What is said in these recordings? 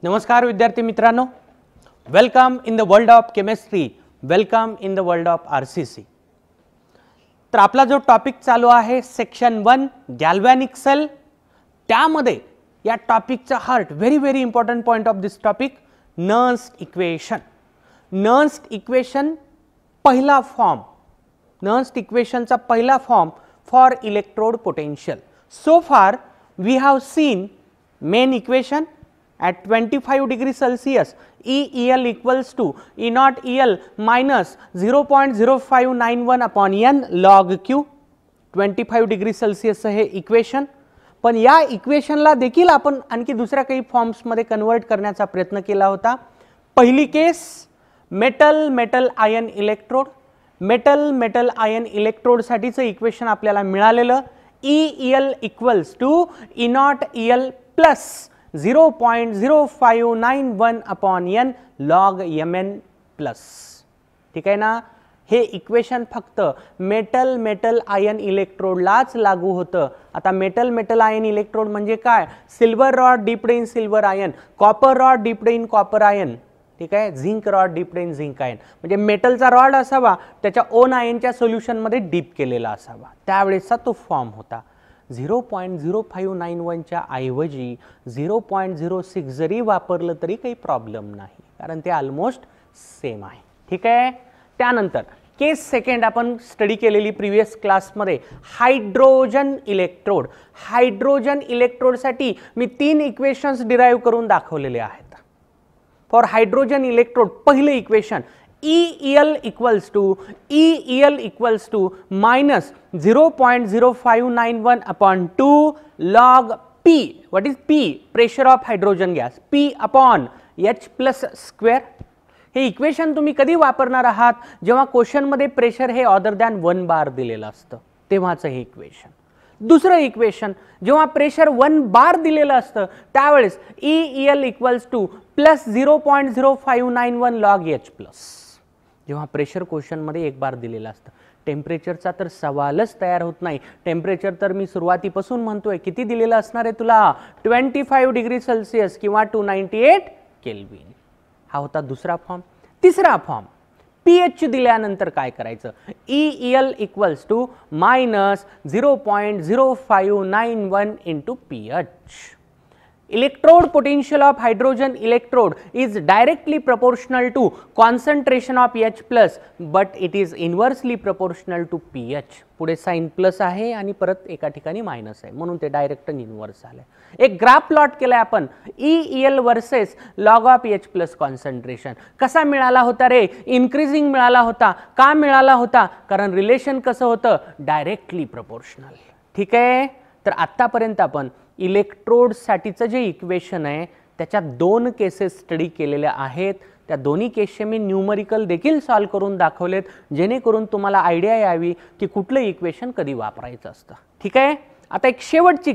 नमस्कार विद्यार्थी मित्रांनो, welcome in the world of chemistry, welcome in the world of RCC. तर आपला जो टॉपिक चालू आहे सेक्शन 1 गॅल्व्हॅनिक सेल, त्यामध्ये या टॉपिकचा heart very very important point of this topic Nernst equation. Nernst equation पहिला फॉर्म, नर्न्स्ट इक्वेशनचा पहिला form for electrode potential. So far we have seen main equation at 25 degree Celsius EEL equals to E naught EL minus 0.0591 upon N log Q। 25 degree Celsius हे equation, पण या इक्वेशनला देखील आपण आणखी दुसऱ्या काही फॉर्म्स मध्ये कन्वर्ट करण्याचा प्रयत्न केला होता। पहिली case metal metal ion electrode, metal metal ion electrode साठीचं इक्वेशन आपल्याला मिळालेलं EEL equals to E naught EL plus 0.0591 upon N log Mn plus। ठीक आहे ना, हे इक्वेशन फक्त मेटल मेटल आयन इलेक्ट्रोडलाच लागू होतं। आता मेटल मेटल आयन इलेक्ट्रोड म्हणजे काय? Silver rod dipped in silver ion, copper rod dipped in copper ion, ठीक आहे, zinc rod dipped in zinc ion, म्हणजे मेटलचा रॉड असावा त्याच्या ओन आयनच्या सोल्युशन मध्ये डीप केलेला असावा, त्यावेळेसचा तो फॉर्म होता। 0.0591 च्या ऐवजी 0.06 जरी वापरलं तरी काही प्रॉब्लेम नाही, कारण ते ऑलमोस्ट सेम आहे। ठीक आहे, त्यानंतर केस सेकंड आपण स्टडी केलेली प्रीवियस क्लासमध्ये हायड्रोजन इलेक्ट्रोड। हायड्रोजन इलेक्ट्रोडसाठी मी 3 इक्वेशन्स डिराइव्ह करून दाखवलेले आहेत। फॉर हायड्रोजन इलेक्ट्रोड पहिलं equation EEL equals to minus 0.0591 upon 2 log P. What is P? Pressure of hydrogen gas. P upon H plus square. हे equation तुम्ही कधी वापरणार आहात? जेव्हा क्वेश्चन मध्ये प्रेशर हे ऑदर दॅन 1 बार दिलेलं असतं तेव्हाचं हे इक्वेशन। दुसरं इक्वेशन जेव्हा प्रेशर 1 बार दिलेलं असतं त्यावेळेस EEL equals to plus 0.0591 log H plus। जेव्हा प्रेशर क्वेश्चन मध्ये 1 बार दिलेला असतं, टेम्परेचरचा तर सवालच तयार होत नाही। टेम्परेचर तर मी सुरुवातीपासून म्हणतोय किती दिलेलं असणार आहे तुला? 25 डिग्री सेल्सियस किंवा 298 केल्विन। हा होता दुसरा फॉर्म। तिसरा फॉर्म pH दिल्यानंतर काय करायचं? EEL equals to minus 0.0591 into pH। Electrode potential of hydrogen electrode is directly proportional to concentration of H plus, but it is inversely proportional to pH। पुढे sign plus आहे आणि परत एका ठिकाणी मायनस आहे, म्हणून ते डायरेक्ट इनवर्स आले। एक ग्राफ प्लॉट केलाय आपण EEL versus log of H plus concentration. कसा मिळाला होता रे? इन्क्रीजिंग मिळाला होता। का मिळाला होता? कारण रिलेशन कसं होतं? Directly proportional. ठीक आहे, तर आतापर्यंत आपण इलेक्ट्रोड साठीचं जे इक्वेशन आहे त्याच्या 2 केसेस स्टडी केलेल्या आहेत। त्या दोन्ही केसचे मी न्यूमरिकल देखील सॉल्व करून दाखवलेत, जेणेकरून तुम्हाला आयडिया यावी की कुठलं इक्वेशन कधी वापरायचं असतं। ठीक आहे, आता एक शेवटची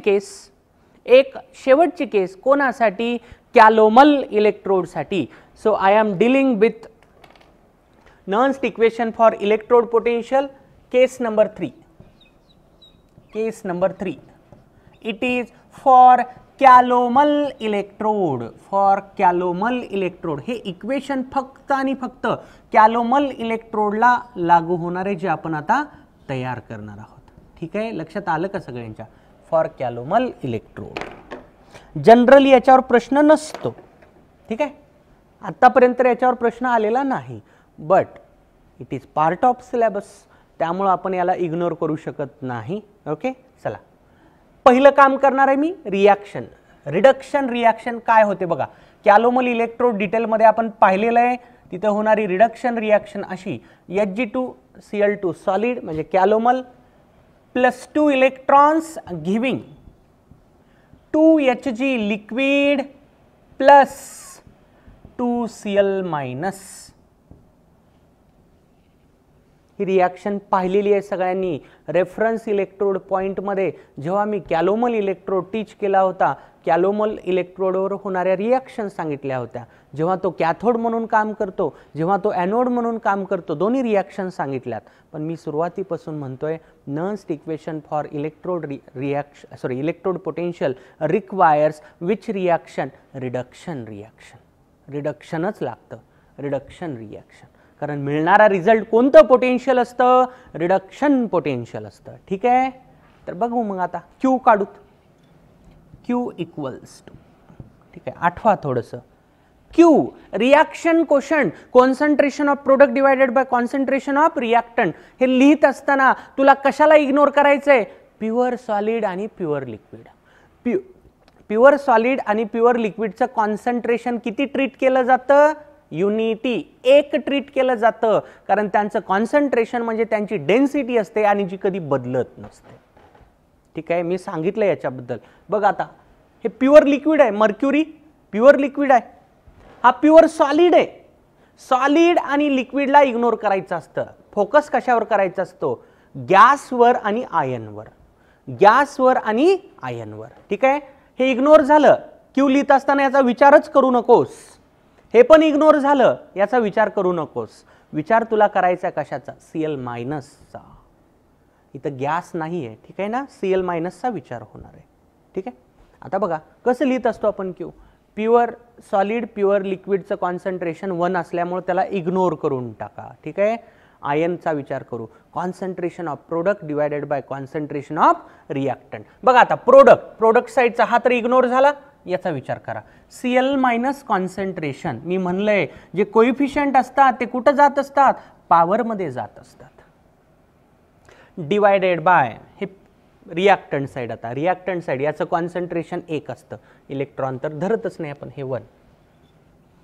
केस कोणासाठी? कॅलोमल इलेक्ट्रोड साठी। So I am dealing with Nernst equation for electrode potential. Case number 3, case number 3 it is for calomel electrode. For calomel electrode हे इक्वेशन फक्त आणि फक्त कॅलोमल इलेक्ट्रोडला लागू होणारे जे आपण आता तयार करणार आहोत। ठीक आहे, लक्षात आलं का सगळ्यांच्या? फॉर कॅलोमल इलेक्ट्रोड जनरली याच्यावर प्रश्न नसतो। ठीक आहे, आतापर्यंत याच्यावर प्रश्न आलेला नाही, but it is part of syllabus, त्यामुळे आपण याला इग्नोर करू शकत नाही। ओके, चला पहिलं काम करणार आहे मी रिएक्शन, रिडक्शन रिएक्शन काय होते बघा। कॅलोमल इलेक्ट्रोड डिटेल मध्ये आपण पाहिलेलं आहे, तिथे होणारी रिडक्शन रिएक्शन अशी Hg2Cl2 सॉलिड म्हणजे calomel plus 2 electrons giving 2Hg liquid plus 2Cl minus. ही रिएक्शन पाहिलेली आहे सगळ्यांनी। रेफरन्स इलेक्ट्रोड पॉइंट मध्ये जेव्हा मी कॅलोमल इलेक्ट्रोड टीच केला होता कॅलोमल इलेक्ट्रोडवर होणाऱ्या रिॲक्शन सांगितल्या होत्या. जेव्हा तो कॅथोड म्हणून काम करतो, जेव्हा तो ॲनोड म्हणून काम करतो, दोन्ही रिॲक्शन सांगितल्यात. पण मी सुरुवातीपासून म्हणतोय Nernst equation for electrode electrode potential requires which reaction? Reduction reaction. रिडक्शनच लागतं, रिडक्शन रिॲक्शन. कारण मिळणारा रिझल्ट कोणतं पोटेन्शियल असतं? रिडक्शन पोटेन्शियल असतं. ठीक आहे, तर बघू मग आता क्यू काढूत. क्यू इक्वल्स टू, ठीक आहे, आठवा थोडंसं. Q reaction quotient, concentration of product divided by concentration of reactant. हे लिहित असताना तुला कशाला इग्नोर करायचंय? प्युअर सॉलिड आणि प्युअर लिक्विड. प्युअर सॉलिड आणि प्युअर लिक्विडचं कॉन्सन्ट्रेशन किती ट्रीट केलं जातं? युनिटी, एक ट्रीट केलं जातं. कारण त्यांचं कॉन्सन्ट्रेशन म्हणजे त्यांची डेन्सिटी असते आणि जी कधी बदलत नसते. ठीक आहे, मी सांगितलं याच्याबद्दल. बघ आता हे प्युअर लिक्विड आहे, मर्क्युरी प्युअर लिक्विड आहे, हा प्युअर सॉलिड आहे. सॉलिड आणि लिक्विडला इग्नोर करायचं असतं. फोकस कशावर करायचा असतो? गॅसवर आणि आयनवर. गॅसवर आणि आयनवर. ठीक आहे, हे इग्नोर झालं. क्यू लिहित असताना याचा विचारच करू नकोस. हे पण इग्नोर झालं, याचा विचार करू नकोस. विचार तुला करायचा कशाचा? Cl मायनसचा. इथं गॅस नाही आहे, ठीक आहे ना, Cl मायनसचा विचार होणार आहे. ठीक आहे, आता बघा कसं लिहित असतो आपण क्यू. प्युअर सॉलिड प्युअर लिक्विडचं कॉन्सन्ट्रेशन 1 असल्यामुळे त्याला इग्नोर करून टाका. ठीक आहे, आयनचा विचार करू. Concentration of product divided by concentration of reactant. बघा आता प्रोडक्ट साईडचा हा तर इग्नोर झाला, याचा विचार करा. Cl मायनस कॉन्सन्ट्रेशन, मी म्हणलंय जे कोइफिशियंट असतात ते कुठं जात असतात? पॉवरमध्ये जात असतात. डिवायडेड बाय हे रिॲक्टंट साईड. आता रिॲक्टंट साईड याचं कॉन्सन्ट्रेशन 1 असतं, इलेक्ट्रॉन तर धरतच नाही आपण, हे 1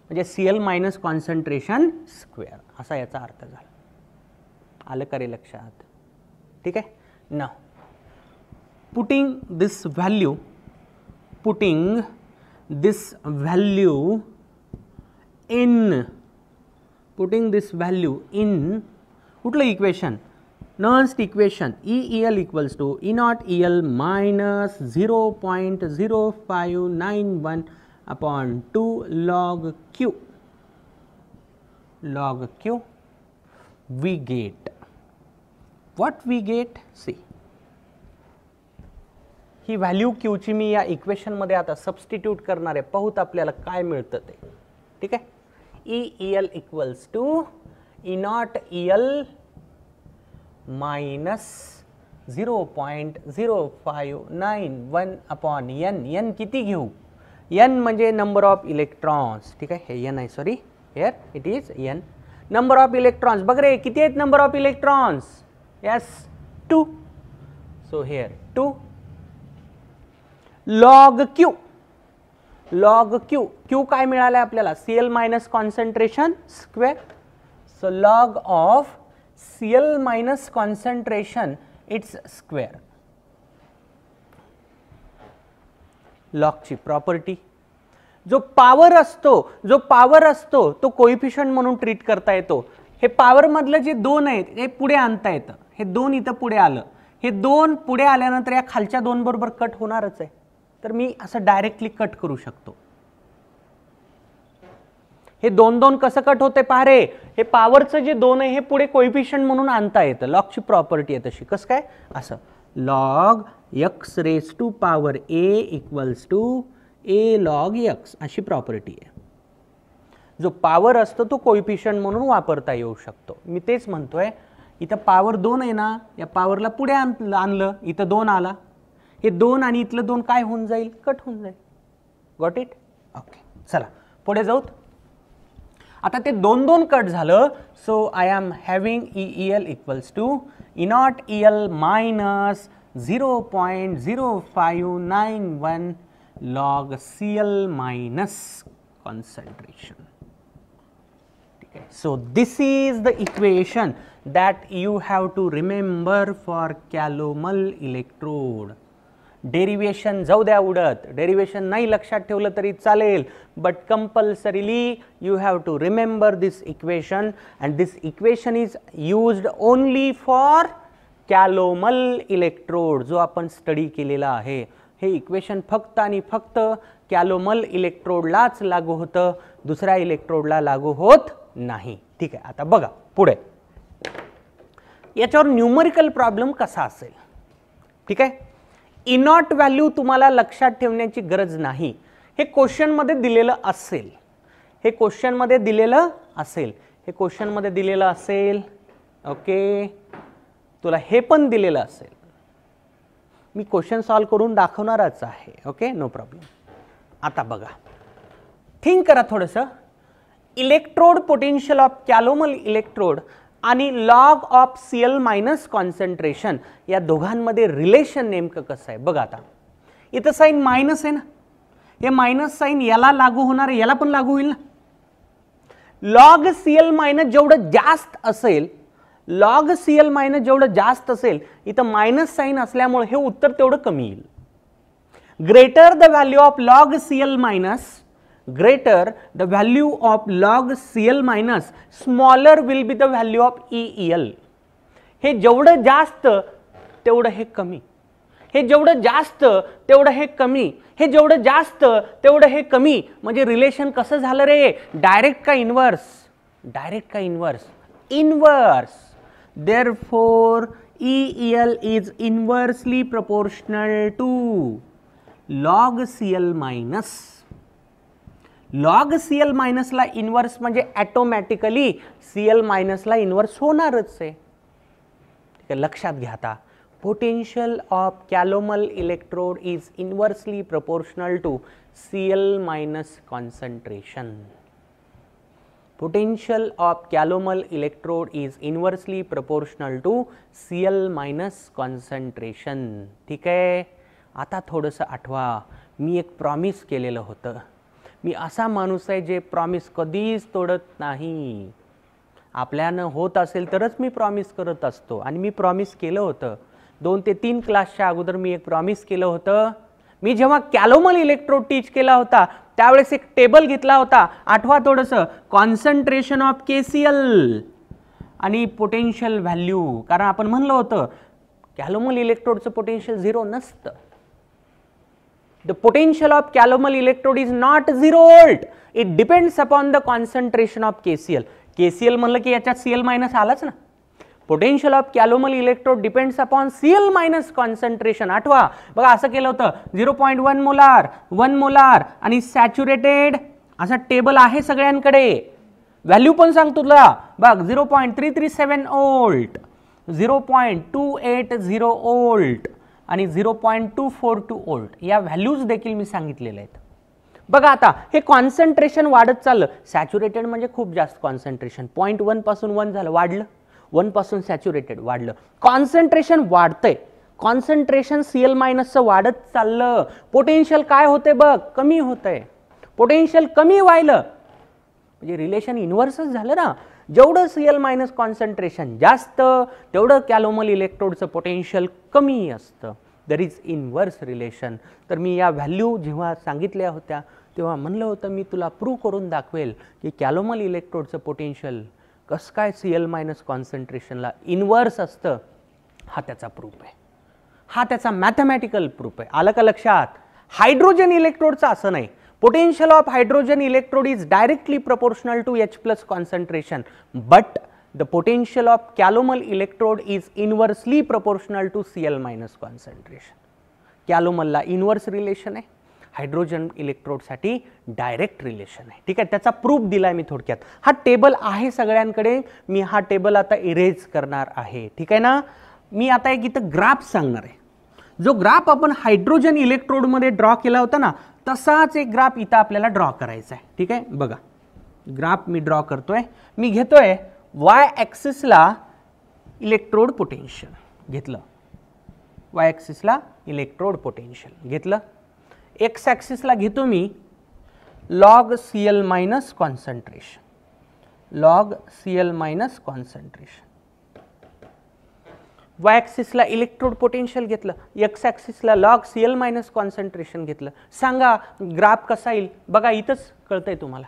म्हणजे Cl मायनस कॉन्सन्ट्रेशन स्क्वेअर असा याचा अर्थ झाला. आलं का रे लक्षात? ठीक आहे, now putting this value in कुठलं equation? Nernst equation. EEL equals to E naught EL minus 0.0591 upon 2 log Q. Log Q. We get what we get? See, he value Q ची मी या इक्वेशन मध्ये आता सबस्टिट्यूट करणार आहे. पाहूत आपल्याला काय मिळतं ते. ठीक आहे, EEL equals to E naught EL minus 0.0591 upon n. n किती घेऊ? n म्हणजे नंबर ऑफ इलेक्ट्रॉन्स. ठीक आहे, हे n आहे, sorry, here it is n. Number of electrons बघ रे, किती आहेत number of electrons? Yes, 2. So here 2 log Q. log Q. Q काय मिळालंय आपल्याला? Cl minus concentration square. So log of Cl minus concentration its square. लॉगची property, जो power असतो तो कोइफिशियंट म्हणून ट्रीट करता येतो. हे पॉवर मधलं जे 2 आहेत हे पुढे आणता येतं. हे 2 इथं पुढे आलं, हे 2 पुढे आल्यानंतर या खालच्या 2 बरोबर कट होणारच आहे. तर मी असं डायरेक्टली कट करू शकतो. हे 2 कसं कट होते पहा रे. हे पॉवरचं जे 2 आहे हे पुढे कोइफिशियंट म्हणून आणता येतं. लॉगची प्रॉपर्टी आहे तशी. कसं काय? असं log x raised to power a equals to a log x अशी प्रॉपर्टी आहे. जो पॉवर असतो तो कोइफिशियंट म्हणून वापरता येऊ शकतो. मी तेच म्हणतोय, इथं पॉवर 2 आहे ना, या पॉवरला पुढे आणलं, इथं 2 आला, हे 2 आणि इथलं 2 काय होऊन जाईल? कट होऊन जाईल. Got it? ओके, चला पुढे जाऊत. आता ते 2 कट झालं. So I am having EEL equals to E naught EL minus 0.0591 log Cl minus concentration. Okay. So this is the equation that you have to remember for Calomel electrode. Derivation जाऊ द्या उडत, derivation नाही लक्षात ठेवलं तरी चालेल, but compulsorily you have to remember this equation, and this equation is used only for Calomel electrode जो आपण स्टडी केलेला आहे. हे इक्वेशन फक्त आणि फक्त कॅलोमल इलेक्ट्रोडलाच लागू होतं, दुसऱ्या इलेक्ट्रोडला लागू होत नाही. ठीक आहे, आता बघा पुढे याच्यावर न्यूमरिकल प्रॉब्लेम कसा असेल. ठीक आहे, इनॉट व्हॅल्यू तुम्हाला लक्षात ठेवण्याची गरज नाही. हे क्वेश्चन मध्ये दिलेलं असेल, हे क्वेश्चन मध्ये दिलेलं असेल, हे क्वेश्चन मध्ये दिलेलं असेल. ओके, तुला हे पण दिलेलं असेल. मी क्वेश्चन सॉल्व करून दाखवणारच आहे. Okay, no problem. आता बघा, थिंक करा थोडंसं. Electrode potential of calomel electrode आणि log of Cl minus concentration या दोघांमध्ये रिलेशन नेमकं कसं आहे बघा. आता इथं साइन मायनस आहे ना, हे मायनस साइन याला लागू होणार आहे, याला पण लागू होईल ना. लॉग Cl मायनस जेवढं जास्त असेल, लॉग Cl मायनस जेवढं जास्त असेल, इथं मायनस साइन असल्यामुळे हे उत्तर तेवढं कमी येईल. Greater the value of log Cl minus, greater the value of log Cl minus, smaller will be the value of EL. हे जेवढं जास्त तेवढं हे कमी, हे जेवढं जास्त तेवढं हे कमी, हे जेवढं जास्त तेवढं हे कमी. म्हणजे रिलेशन कसं झालं रे, डायरेक्ट का इनवर्स, डायरेक्ट का inverse, inverse. Therefore EL is inversely proportional to log Cl minus. Log Cl minus ला इनवर्स म्हणजे ऑटोमॅटिकली Cl मायनस ला इनवर्स होणारच आहे. ठीक आहे, लक्षात घ्या. आता potential of calomel electrode is inversely proportional to Cl minus concentration. Potential of calomel electrode is inversely proportional to Cl minus concentration. ठीक आहे, आता थोडंसं आठवा, मी एक प्रॉमिस केलेलं होतं. मी असा माणूस आहे जे प्रॉमिस कधीच तोडत नाही. आपल्यानं होत असेल तरच मी प्रॉमिस करत असतो. आणि मी प्रॉमिस केलं होतं 2 ते 3 क्लासच्या अगोदर. मी एक प्रॉमिस केलं होतं. मी जेव्हा कॅलोमल इलेक्ट्रोड टीच केला होता त्यावेळेस एक टेबल घेतला होता, आठवा थोडंसं. कॉन्सन्ट्रेशन ऑफ KCl आणि पोटेन्शियल व्हॅल्यू. कारण आपण म्हणलं होतं कॅलोमल इलेक्ट्रोडचं पोटेन्शियल 0 नसतं. The potential of calomel electrode is not 0 volt. It depends upon the concentration of KCl. KCl म्हणलं की याच्यात Cl मायनस आलाच ना. Potential of calomel electrode depends upon Cl minus concentration. आठवा बघा, असं केलं होतं 0.1 मोलार, 1 मोलार आणि सॅच्युरेटेड असा टेबल आहे सगळ्यांकडे. व्हॅल्यू पण सांगतो तुला बघ, 0.337 वोल्ट, 0.280 वोल्ट आणि 0.242 वोल्ट या व्हॅल्यूज देखील मी सांगितलेल्या आहेत. बघा आता हे कॉन्सन्ट्रेशन वाढत चाललं. सॅच्युरेटेड म्हणजे खूप जास्त कॉन्सन्ट्रेशन, 0.1 पासून 1 झालं, वाढलं. 1 पासून सॅच्युरेटेड वाढलं. कॉन्सन्ट्रेशन वाढतंय, कॉन्सन्ट्रेशन Cl मायनसचं वाढत चाललं. पोटेन्शियल काय होते बघ, कमी होतंय. पोटेन्शियल कमी व्हायलं म्हणजे रिलेशन इनव्हर्सच झालं ना. जेवढं Cl मायनस कॉन्सन्ट्रेशन जास्त तेवढं कॅलोमल इलेक्ट्रोडचं पोटेन्शियल कमी असतं. There is inverse relation. तर मी या व्हॅल्यू जेव्हा सांगितल्या होत्या तेव्हा म्हणलं होतं मी तुला प्रूव्ह करून दाखवेल की कॅलोमल इलेक्ट्रोडचं पोटेन्शियल कसं काय Cl मायनस कॉन्सन्ट्रेशनला इनवर्स असतं. हा त्याचा प्रूफ आहे, हा त्याचा मॅथमॅटिकल प्रूफ आहे. आलं का लक्षात. हायड्रोजन इलेक्ट्रोडचं असं नाही. Potential of hydrogen electrode is directly proportional to H plus concentration, but the potential of calomel electrode is inversely proportional to Cl minus concentration. Calomel ला inverse relation आहे, हायड्रोजन इलेक्ट्रोड साठी direct relation आहे. ठीक आहे, त्याचा proof दिलाय मी थोडक्यात. हा टेबल आहे सगळ्यांकडे. मी हा टेबल आता इरेज करणार आहे. ठीक आहे ना. मी आता एक इथं ग्राफ सांगणार आहे. जो ग्राफ आपण हायड्रोजन इलेक्ट्रोड मध्ये ड्रॉ केला होता ना, तसाच एक ग्राफ इथं आपल्याला ड्रॉ करायचा आहे. ठीक आहे, बघा ग्राफ मी ड्रॉ करतोय. मी घेतोय y ॲक्सिसला इलेक्ट्रोड पोटेन्शियल घेतलं, y ॲक्सिसला इलेक्ट्रोड पोटेन्शियल घेतलं. x ॲक्सिसला घेतो मी log Cl minus concentration, log Cl minus concentration. y ॲक्सिसला इलेक्ट्रोड पोटेन्शियल घेतलं, x ॲक्सिसला लॉग Cl मायनस कॉन्सन्ट्रेशन घेतलं. सांगा ग्राफ कसा येईल. बघा इथंच कळतंय तुम्हाला.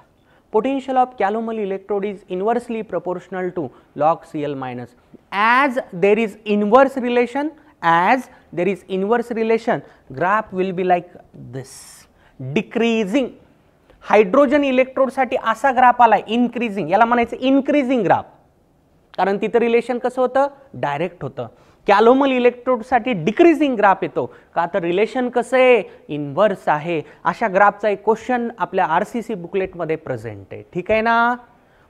Potential of calomel electrode is inversely proportional to log Cl minus. As there is inverse relation, as there is inverse relation, graph will be like this, decreasing. Hydrogen electrode साठी असा ग्राफ आलाय increasing, याला म्हणायचं increasing graph, कारण तिथं relation कसं होतं, direct होतं. कॅलोमल इलेक्ट्रोड साठी डिक्रीजिंग ग्राफ येतो, का तर रिलेशन कसं आहे, इन्व्हर्स आहे. अशा ग्राफचा एक क्वेश्चन आपल्या आरसीसी बुकलेट मध्ये प्रेझेंट आहे. ठीक आहे ना.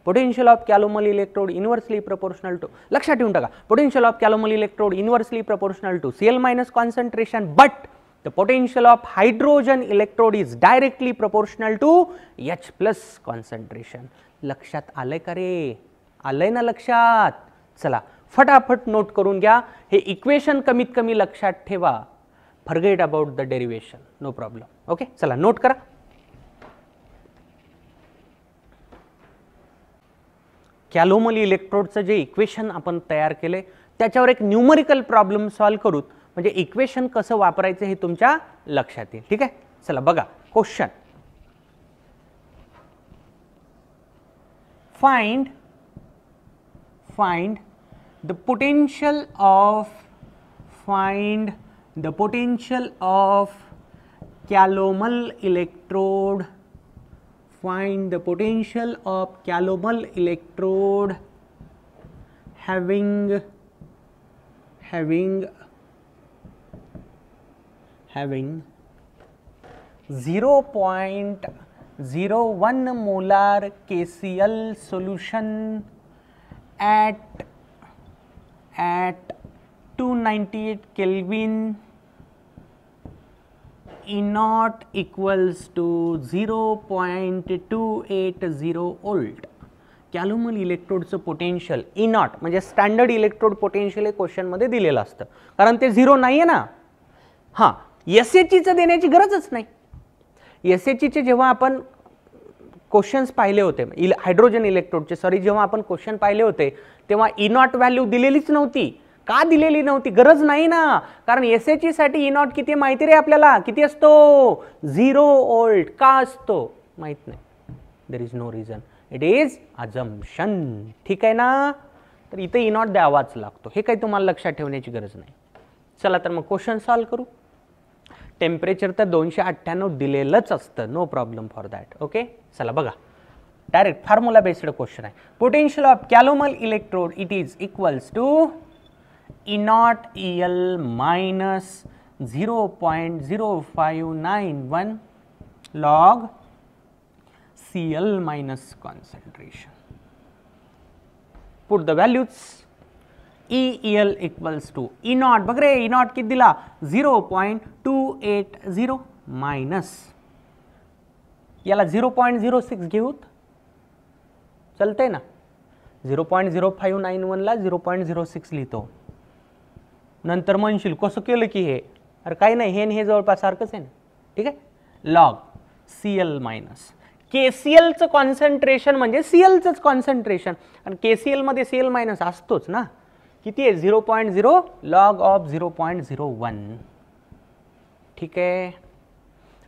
Potential of calomel electrode inversely proportional to, लक्षात ठेवून टाका, potential of calomel electrode inversely proportional to Cl minus concentration, but the potential of hydrogen electrode is directly proportional to H plus concentration. लक्षात आलंय का रे, आलंय ना लक्षात. चला फटाफट नोट करून घ्या, हे इक्वेशन कमीत कमी लक्षात ठेवा. Forget about the derivation, no problem. Okay, चला नोट करा. कॅलोमल इलेक्ट्रोडचं जे इक्वेशन आपण तयार केले त्याच्यावर एक न्यूमरिकल प्रॉब्लेम सॉल्व्ह करू, म्हणजे इक्वेशन कसं वापरायचं हे तुमच्या लक्षात येईल. ठीक आहे, चला बघा question. Find the potential of calomel electrode, find the potential of Calomel electrode having 0.01 molar KCl solution at 298 Kelvin, E naught equals to 0.280 volt. Calomel इलेक्ट्रोडचं पोटेन्शियल ई नॉट म्हणजे स्टँडर्ड इलेक्ट्रोड पोटेन्शियल हे question मध्ये दिलेलं असतं, कारण ते 0 नाहीये ना. हां, एसएचईचं देण्याची गरजच नाही. एसएचईचे जेव्हा आपण क्वेश्चन्स पाहिले होते, हायड्रोजन इलेक्ट्रोडचे सॉरी, जेव्हा आपण क्वेश्चन पाहिले होते तेव्हा ई नॉट व्हॅल्यू दिलेलीच नव्हती. का दिलेली नव्हती, गरज नाही ना, कारण एसएचई साठी ई नॉट किती माहिती रे आपल्याला, किती असतो, 0 व्होल्ट. का असतो माहित नाही, there is no reason, it is assumption. ठीक आहे ना. तर इथे ई नॉट द्यावाच लागतो, हे काही तुम्हाला लक्षात ठेवण्याची गरज नाही. चला तर मग क्वेश्चन सॉल्व्ह करू. टेम्परेचर तर 298 दिलेलंच असतं, no problem for that. Okay, चला बघा, डायरेक्ट फॉर्म्युला बेस्ड क्वेश्चन आहे. Potential of calomel electrode it is equals to E naught EL minus 0.0591 log Cl minus concentration. Put the values. EL equals to E naught, बघ रे, E naught किती दिला, 0.280 minus, याला 0.06 घेऊत, चलते ना. 0.0591 ला 0.06 लिहितो. नंतर म्हणशील कसं केलं की हे, अरे काही नाही, हे जवळपास सारखंच आहे ना. ठीक आहे, लॉग Cl मायनस KClचं कॉन्सन्ट्रेशन म्हणजे Clचंच कॉन्सन्ट्रेशन, आणि KCl मध्ये Cl मायनस असतोच ना. किती आहे, 0.0 लॉग ऑफ 0.01. ठीक आहे,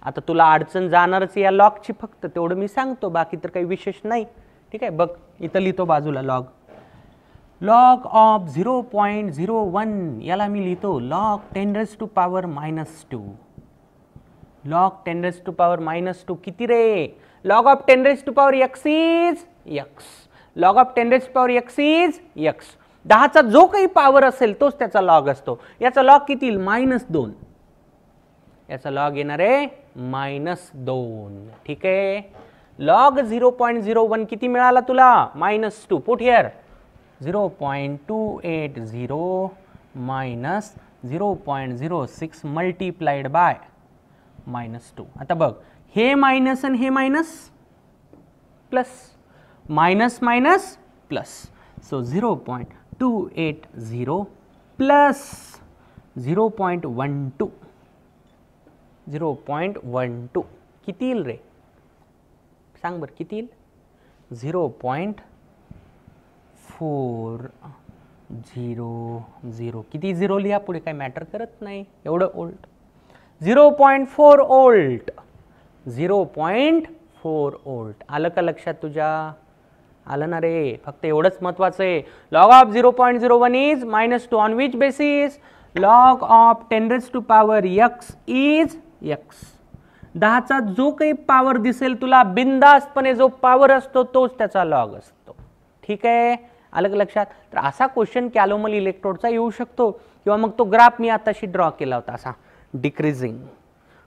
आता तुला अडचण जाणारच या लॉगची, फक्त तेवढं मी सांगतो, बाकी तर काही विशेष नाही. ठीक आहे, बघ इथं लिहितो बाजूला लॉग ऑफ 0.01, याला मी लिहितो लॉग 10⁻⁻². लॉग 10⁻⁻², किती रे, log of 10⁻x is x, log of 10⁻x is x. 10चा जो काही पॉवर असेल तोच त्याचा लॉग असतो. याचा लॉग किती येईल, -2, याचा लॉग येणार आहे -2. ठीक आहे, लॉग 0.01 किती मिळाला तुला, -2. Put here 0.280 minus 0.06 multiplied by -2. आता बघ, हे मायनस आणि हे minus plus, minus minus plus, so 0.280 plus 0.12, 0.12 किती येईल रे, सांग बरं किती येईल, 0.400. किती झिरो लिहा पुढे, काय मॅटर करत नाही, एवढं ओल्ट. 0.4 ओल्ट, 0.4 ओल्ट. आलं का लक्षात तुझ्या, आलं ना रे. फक्त एवढंच महत्वाचं आहे, log of 0.01 is -2 on which basis, log of 10⁻⁴ is x. 10चा जो काही पॉवर दिसेल तुला बिंदासपणे जो पॉवर असतो तोच त्याचा लॉग असतो. ठीक आहे, अलग लक्षात. तर असा क्वेश्चन कॅलोमल इलेक्ट्रोडचा येऊ शकतो किंवा मग तो ग्राफ मी आताशी ड्रॉ केला होता असा डिक्रीजिंग.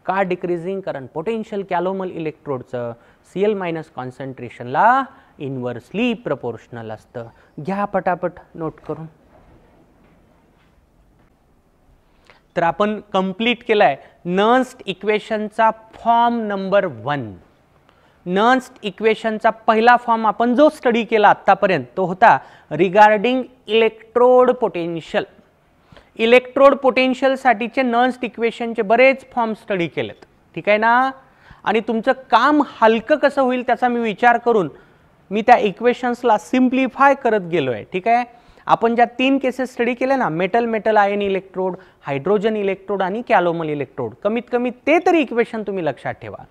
का डिक्रीजिंग? कारण पोटेन्शियल कॅलोमल इलेक्ट्रोडचं Cl- कॉन्सन्ट्रेशनला इन्व्हर्सली प्रपोर्शनल असतं. घ्या पटापट नोट करून. तर आपण कंप्लीट केलाय नर्न्स्ट इक्वेशनचा फॉर्म नंबर 1. नर्न्स्ट इक्वेशनचा पहिला फॉर्म आपण जो स्टडी केला आतापर्यंत तो होता regarding electrode potential. Electrode potential साठीचे नर्न्स्ट इक्वेशनचे बरेच फॉर्म स्टडी केलेत. ठीक आहे ना. आणि तुमचं काम हलकं कसं होईल त्याचा मी विचार करून मी त्या इक्वेशन्सला सिम्प्लिफाय करत गेलोय. ठीक आहे. आपण ज्या 3 केसेस स्टडी केले ना, metal metal ion electrode, hydrogen electrode आणि कॅलोमल इलेक्ट्रोड, कमीत कमी ते तरी इक्वेशन तुम्ही लक्षात ठेवा.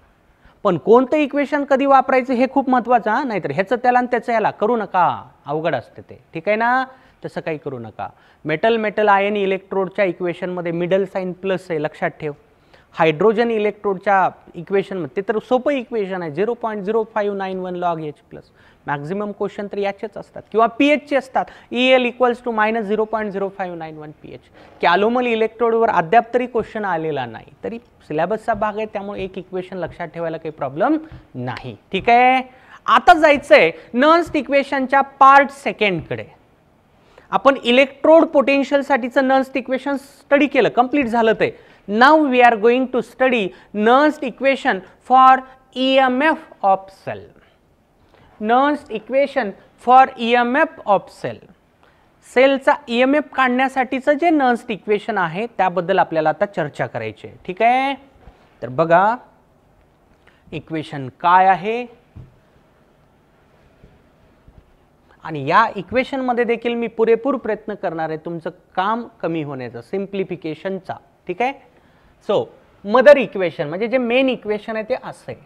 पण कोणतं इक्वेशन कधी वापरायचं हे खूप महत्त्वाचं. नाहीतर ह्याचं त्याला आणि त्याचं याला करू नका, अवघड असते ते. ठीक आहे ना. तसं काही करू नका. मेटल मेटल आयन इलेक्ट्रोडच्या इक्वेशनमध्ये मिडल साइन प्लस आहे, लक्षात ठेव. हायड्रोजन इलेक्ट्रोडच्या इक्वेशनमध्ये ते तर सोपं इक्वेशन आहे, 0.0591 log H plus. Maximum question तर याचेच असतात किंवा पीएचचे असतात. EL = -0.0591 pH. कॅलोमल इलेक्ट्रोडवर अद्याप तरी क्वेश्चन आलेला नाही, तरी सिलेबसचा भाग आहे त्यामुळे एक इक्वेशन लक्षात ठेवायला काही प्रॉब्लेम नाही. ठीक आहे. आता जायचंय नर्न्स्ट इक्वेशनच्या पार्ट सेकंडकडे. आपण इलेक्ट्रोड पोटेन्शियल साठीचं नर्न्स्ट इक्वेशन स्टडी केलं, कंप्लीट झालं ते. Now we are going to study Nernst equation for EMF of cell. Nernst equation for EMF of cell. सेलचा EMF काढण्यासाठीचं जे नर्न्स्ट इक्वेशन आहे त्याबद्दल आपल्याला आता चर्चा करायची आहे. ठीक आहे. तर बघा इक्वेशन काय आहे आणि या इक्वेशन मध्ये देखील मी पुरेपूर प्रयत्न करणार आहे तुमचं काम कमी होण्याचा, सिम्प्लिफिकेशनचा. ठीक आहे. सो मदर इक्वेशन म्हणजे जे मेन इक्वेशन आहे ते असं आहे,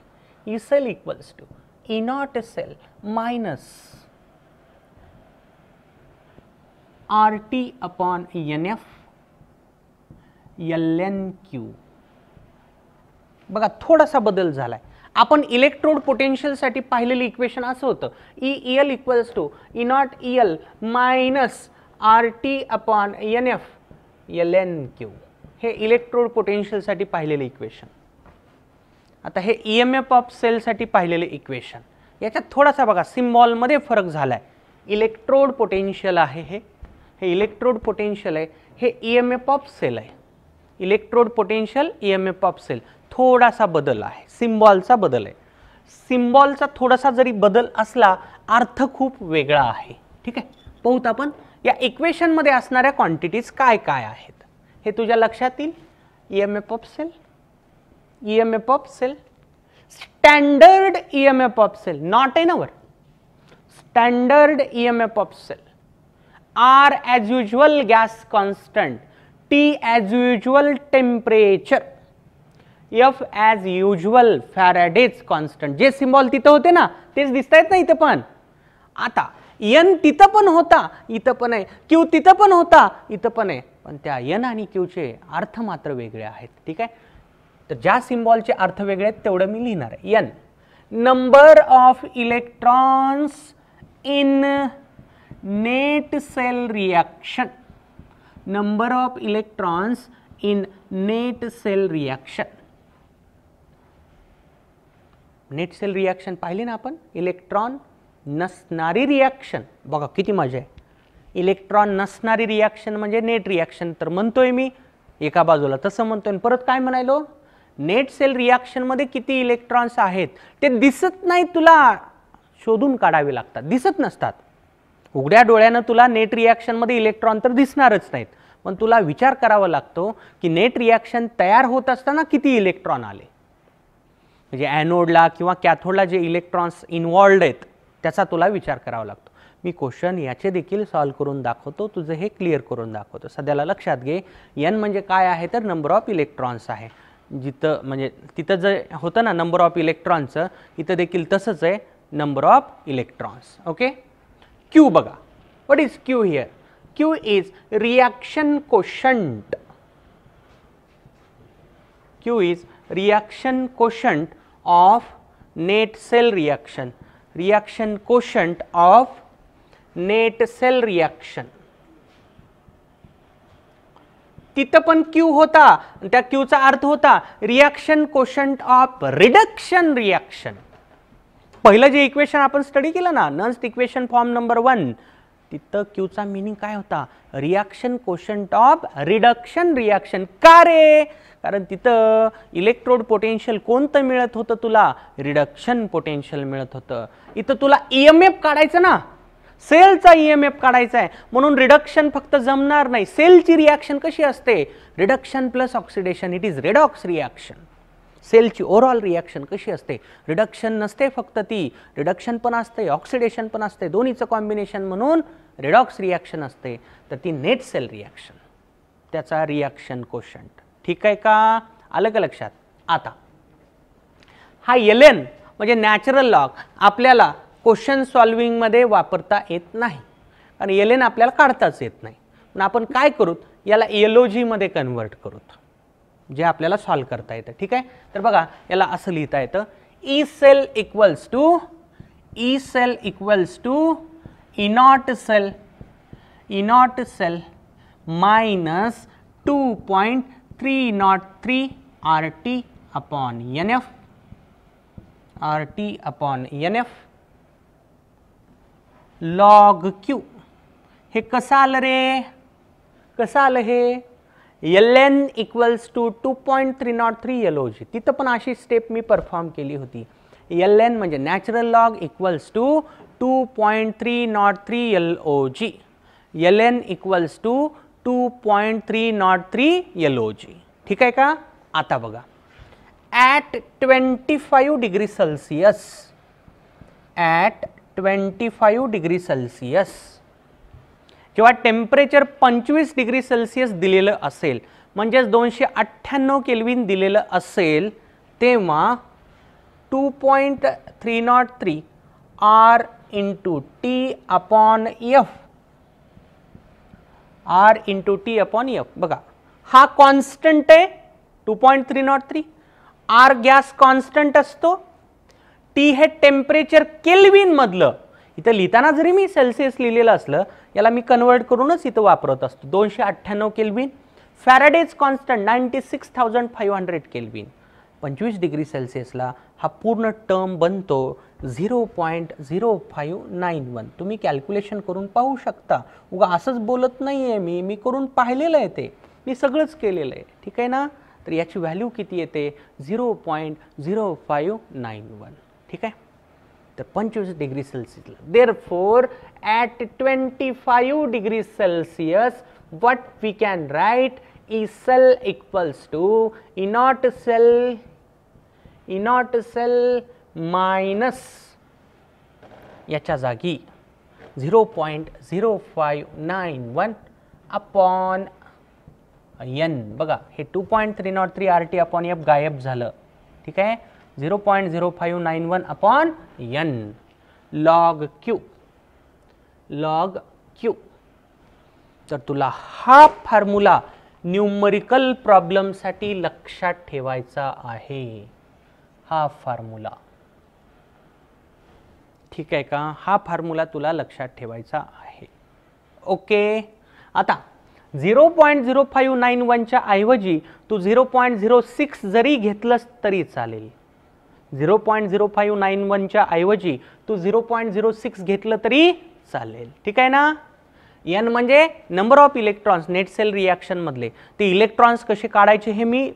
E cell = E naught cell minus RT/NF ln/Q. बघा थोडासा बदल झालाय. आपण इलेक्ट्रोड पोटेन्शियल साठी पाहिलेलं इक्वेशन असं होतं, EL = E naught EL minus RT/NF ln/Q. हे इलेक्ट्रोड पोटेन्शियल साठी पाहिलेलं इक्वेशन. आता हे EMF ऑफ सेल साठी पाहिलेले इक्वेशन. याच्यात थोडासा बघा सिम्बॉल मध्ये फरक झालाय. इलेक्ट्रोड पोटेन्शियल आहे हे इलेक्ट्रोड पोटेन्शियल आहे, हे EMF ऑफ सेल आहे. Electrode potential EMF of cell. थोडासा बदल आहे, सिम्बॉलचा बदल आहे. सिम्बॉलचा थोडासा जरी बदल असला अर्थ खूप वेगळा आहे. ठीक आहे. पाहूत आपण या इक्वेशन मध्ये असणाऱ्या क्वांटिटीज काय काय आहेत हे तुझ्या लक्षात येईल. EMF of cell, EMF of cell, standard EMF of cell, not in our standard EMF of cell. R as usual gas constant, T as usual temperature, F as usual Faraday's constant. जे symbol तिथं होते ना तेच दिसतायत ना इथं पण. आता N तिथं पण होता, इथं पण आहे. Q तिथं पण होता, इथं पण आहे. पण त्या N आणि Q चे अर्थ मात्र वेगळे आहेत. ठीक आहे. तर ज्या सिम्बॉलचे अर्थ वेगळे आहेत तेवढं मी लिहिणार आहे. N number of electrons in net cell reaction. Number of electrons in net cell reaction. Net cell reaction पाहिली ना आपण. इलेक्ट्रॉन नसणारी रिएक्शन. बघा किती मजा आहे. इलेक्ट्रॉन नसणारी रिएक्शन म्हणजे नेट रिएक्शन तर म्हणतोय मी एका बाजूला, तसं म्हणतोय. परत काय म्हणायलो, नेट सेल रिएक्शन मध्ये किती इलेक्ट्रॉन्स आहेत ते दिसत नाही, तुला शोधून काढावे लागतात. दिसत नसतात. उघड्या डोळ्यानं तुला नेट रिएक्शन मध्ये इलेक्ट्रॉन तर दिसणारच नाहीत, पण तुला विचार करावा लागतो की नेट रिएक्शन तयार होत असताना किती इलेक्ट्रॉन आले. म्हणजे ॲनोडला किंवा कॅथोडला जे इलेक्ट्रॉन्स इन्व्हॉल्व्ड आहेत त्याचा तुला विचार करावा लागतो. मी क्वेश्चन याचे देखील सॉल्व करून दाखवतो, तुझं हे क्लिअर करून दाखवतो. सध्याला लक्षात घे N म्हणजे काय आहे तर नंबर ऑफ इलेक्ट्रॉन्स आहे. जिथं म्हणजे तिथं जे होतं ना नंबर ऑफ इलेक्ट्रॉनचं, इथं देखील तसंच आहे, number of electrons. Okay. Q बघा. What is Q here? Q is reaction quotient. Q is reaction quotient of net cell reaction, reaction quotient of net cell reaction. तिथं पण Q होता, त्या Q चा अर्थ होता reaction quotient of reduction reaction. पहिलं जे इक्वेशन आपण स्टडी केलं ना, नन्स इक्वेशन फॉर्म नंबर 1, तिथं Q चा मीनिंग काय होता, reaction quotient of reduction reaction. का रे? कारण तिथं इलेक्ट्रोड पोटेन्शियल कोणतं मिळत होतं तुला, रिडक्शन पोटेन्शियल मिळत होतं. इथं तुला ईएमएफ काढायचं ना, सेलचा ईएमएफ काढायचा आहे, म्हणून रिडक्शन फक्त जमणार नाही. सेलची रिएक्शन कशी असते, reduction plus oxidation, it is redox reaction. सेलची ओव्हरऑल रिएक्शन कशी असते, रिडक्शन नसते फक्त ती, रिडक्शन पण असते, ऑक्सिडेशन पण असते, दोन्हीचं कॉम्बिनेशन म्हणून रेडॉक्स रिएक्शन असते. तर ती नेट सेल रिएक्शन, त्याचा रिएक्शन कोशंट. ठीक आहे का, आलं का लक्षात. आता हा LN म्हणजे नॅचरल लॉग आपल्याला क्वेश्चन सॉल्विंग मध्ये वापरता येत नाही, कारण LN आपल्याला काढताच येत नाही. पण आपण काय करूत, याला LOG मध्ये कन्वर्ट करूत, जे आपल्याला सॉल्व करता येतं. ठीक आहे, तर बघा याला असं लिहिता येतं, E cell equals to E naught cell minus 2.303 RT upon NF log Q. हे कसं आलं रे, कसं आलं हे, LN इक्वल्स टू 2.303 LOG. तिथं पण अशी स्टेप मी परफॉर्म केली होती. LN म्हणजे natural log equals to 2.303 LOG. LN equals to 2.303 LOG. ठीक आहे का. आता बघा, at 25 degree Celsius, at 25 degree Celsius जेव्हा टेम्परेचर 25 डिग्री सेल्सियस दिलेलं असेल, म्हणजेच 298 केल्विन दिलेलं असेल, तेव्हा 2.303 R into T upon F, R into T upon F. बघा हा कॉन्स्टंट आहे 2.303, R गॅस कॉन्स्टंट असतो, टी हे टेम्परेचर केल्विन मधलं. इथं लिहिताना जरी मी सेल्सियस लिहिलेलं असलं, याला मी कन्वर्ट करूनच इथं वापरत असतो. 298 kelvin. Faraday's constant 96,500 kelvin. 25 degree सेल्सियसला हा पूर्ण टर्म बनतो 0.0591. तुम्ही कॅल्क्युलेशन करून पाहू शकता, उगा असंच बोलत नाही आहे मी करून पाहिलेलं आहे, ते मी सगळंच केलेलं आहे. ठीक आहे ना. तर याची व्हॅल्यू किती येते, 0.0591. ठीक आहे. तर 25 डिग्री सेल्सियसला, therefore at 25 degree Celsius what we can write E cell equals to E naught cell minus याच्या जागी 0.0591 अपॉन N. बघा हे 2.303 RT अपॉन F गायब झालं. ठीक आहे. 0.0591 अपॉन N लॉग Q. तर तुला हा फॉर्म्युला न्यूमरिकल प्रॉब्लेम साठी लक्षात ठेवायचा आहे, हा फॉर्म्युला. ठीक आहे का. हा फॉर्म्युला तुला लक्षात ठेवायचा आहे. ओके. आता 0.0591 च्या ऐवजी तू 0.06 जरी घेतलंस तरी चालेल. 0.0591 च्या ऐवजी तू 0.06 घेतलं तरी चालेल. ठीक आहे ना. N म्हणजे number of electrons net cell reaction मधले. ते इलेक्ट्रॉन्स कसे काढायचे हे मी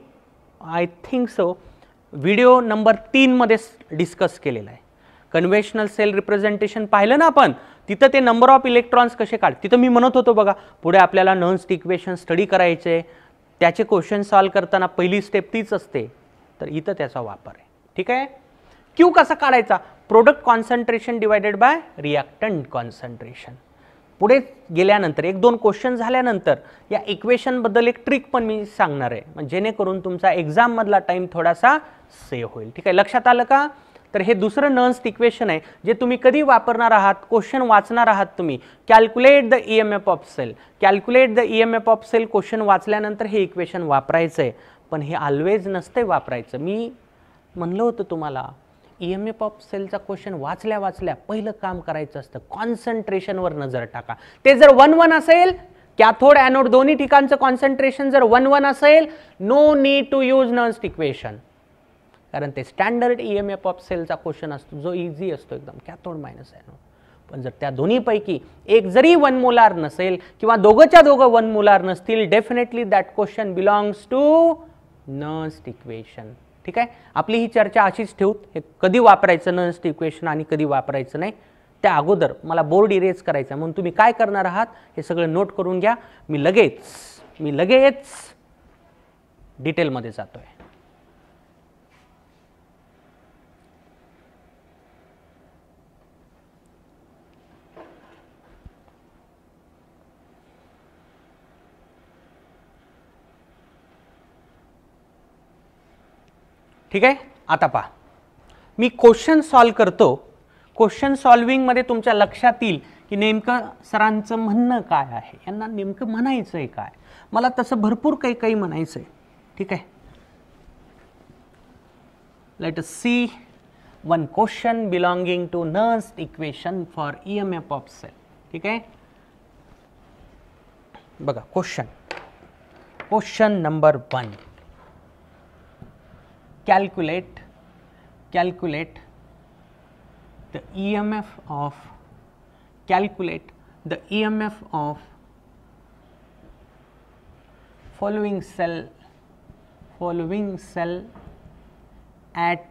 I think so video number 3 मध्ये डिस्कस केलेला आहे. कन्व्हेन्शनल सेल रिप्रेझेंटेशन पाहिलं ना आपण, तिथं ते नंबर ऑफ इलेक्ट्रॉन्स कसे काढ, तिथं मी म्हणत होतो बघा, पुढे आपल्याला नॉन्स इक्वेशन स्टडी करायचे, त्याचे क्वेश्चन सॉल्व करताना पहिली स्टेप तीच असते. तर इथं त्याचा वापर आहे. ठीक आहे. क्यू कसा काढायचा, product concentration divided by reactant concentration. पुढे गेल्यानंतर 1-2 क्वेश्चन झाल्यानंतर या इक्वेशन बद्दल एक ट्रिक पण मी सांगणार आहे, जेणेकरून तुमचा एक्झाम मधला टाइम थोडासा सेव्ह होईल. ठीक आहे. लक्षात आलं का. तर हे दुसरं नर्न्स इक्वेशन आहे, जे तुम्ही कधी वापरणार आहात, क्वेश्चन वाचणार आहात तुम्ही, calculate the EMF of cell. Calculate the EMF of cell question वाचल्यानंतर हे इक्वेशन वापरायचं आहे. पण हे ऑलवेज नसते वापरायचं. मी म्हणलं होतं तुम्हाला EMF ऑफ सेलचा क्वेश्चन वाचल्या वाचल्या पहिलं काम करायचं असतं कॉन्सन्ट्रेशनवर नजर टाका. ते जर 1-1 असेल, कॅथोड ॲनोड दोन्ही ठिकाणचं कॉन्सन्ट्रेशन जर 1-1 असेल, no need to use Nernst equation, कारण ते स्टँडर्ड EMF ऑफ सेलचा क्वेश्चन असतो जो इझी असतो एकदम, कॅथोड मायनस ॲनोड. पण जर त्या दोन्हीपैकी एक जरी 1 मोलार नसेल किंवा दोघंच्या दोघं 1 मोलार नसतील, definitely that question belongs to Nernst equation. ठीक आहे, आपली ही चर्चा अशीच ठेवू, हे कधी वापरायचं नर्स्ट इक्वेशन आणि कधी वापरायचं नाही त्या अगोदर मला बोर्ड इरेज करायचा, म्हणून तुम्ही काय करणार आहात हे सगळं नोट करून घ्या. मी लगेच डिटेलमध्ये जातोय. ठीक आहे, आता पहा मी क्वेश्चन सॉल्व करतो. क्वेश्चन सॉल्विंग मध्ये तुमच्या लक्षात येईल की नेमकं सरांचं म्हणणं काय आहे, यांना नेमकं म्हणायचं आहे काय. मला तसं भरपूर काही म्हणायचं आहे. ठीक आहे, let us see one question belonging to Nernst equation for EMF of cell. ठीक आहे, बघा question number 1. calculate the EMF of following cell at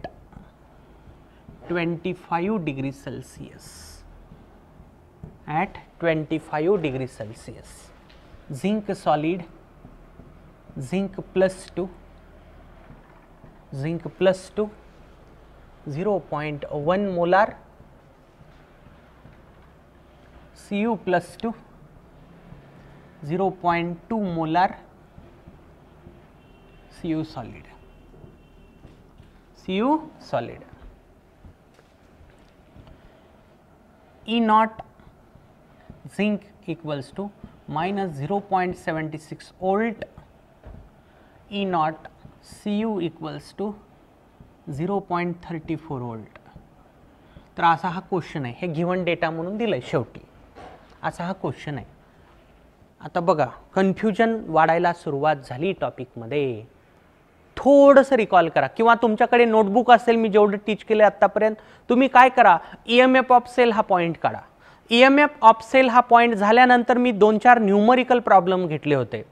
25 degrees Celsius. At 25 degrees Celsius, zinc solid, zinc plus 2, 0.1 molar, Cu plus 2, 0.2 molar, Cu solid. E naught zinc equals to minus 0.76 volt, E naught Cu equals to 0.34 volt. तर असा हा question आहे, हे given data म्हणून दिलंय शेवटी, असा हा क्वेश्चन आहे. आता बघा कन्फ्युजन वाढायला सुरुवात झाली टॉपिकमध्ये. थोडंसं रिकॉल करा किंवा तुमच्याकडे नोटबुक असेल, मी जेवढं टीच केलं आतापर्यंत, तुम्ही काय करा, EMF ऑफ सेल हा पॉईंट काढा. EMF ऑफ सेल हा पॉईंट झाल्यानंतर मी 2-4 न्यूमरिकल प्रॉब्लेम घेतले होते.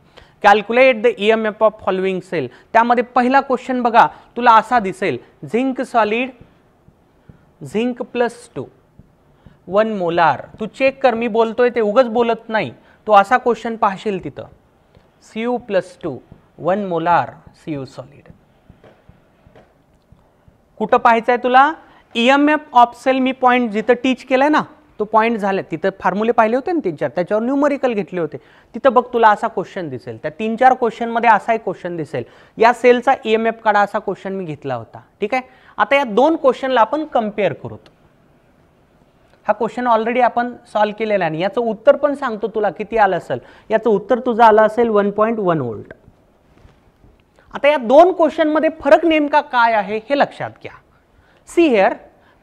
Calculate the EMF of following cell. त्यामध्ये पहिला क्वेश्चन बघा तुला असा दिसेल, zinc solid, zinc plus 2, 1 molar. तू चेक कर, मी बोलतोय ते उगच बोलत नाही, तो असा क्वेश्चन पाहशील तिथं. Cu plus 2, 1 molar Cu solid. कुठं पाहायचंय तुला, EMF of sale me point जिथं टीच केलंय ना तो पॉइंट झाले, तिथं फॉर्म्युले पाहिले होते ना 3-4, त्याच्यावर न्यूमरिकल घेतले होते. तिथं बघ तुला असा क्वेश्चन दिसेल, त्या 3-4 क्वेश्चन मध्ये असा एक क्वेश्चन दिसेल, या सेलचा EMF काढा असा क्वेश्चन मी घेतला होता. ठीक आहे, आता या 2 क्वेश्चनला आपण कम्पेअर करू. हा क्वेश्चन ऑलरेडी आपण सॉल्व केलेला आहे, याचं उत्तर पण सांगतो तुला किती आलं असेल. याचं उत्तर तुझं आलं असेल 1.1 व्होल्ट. आता या 2 क्वेश्चन मध्ये फरक नेमका काय आहे हे लक्षात घ्या. See here,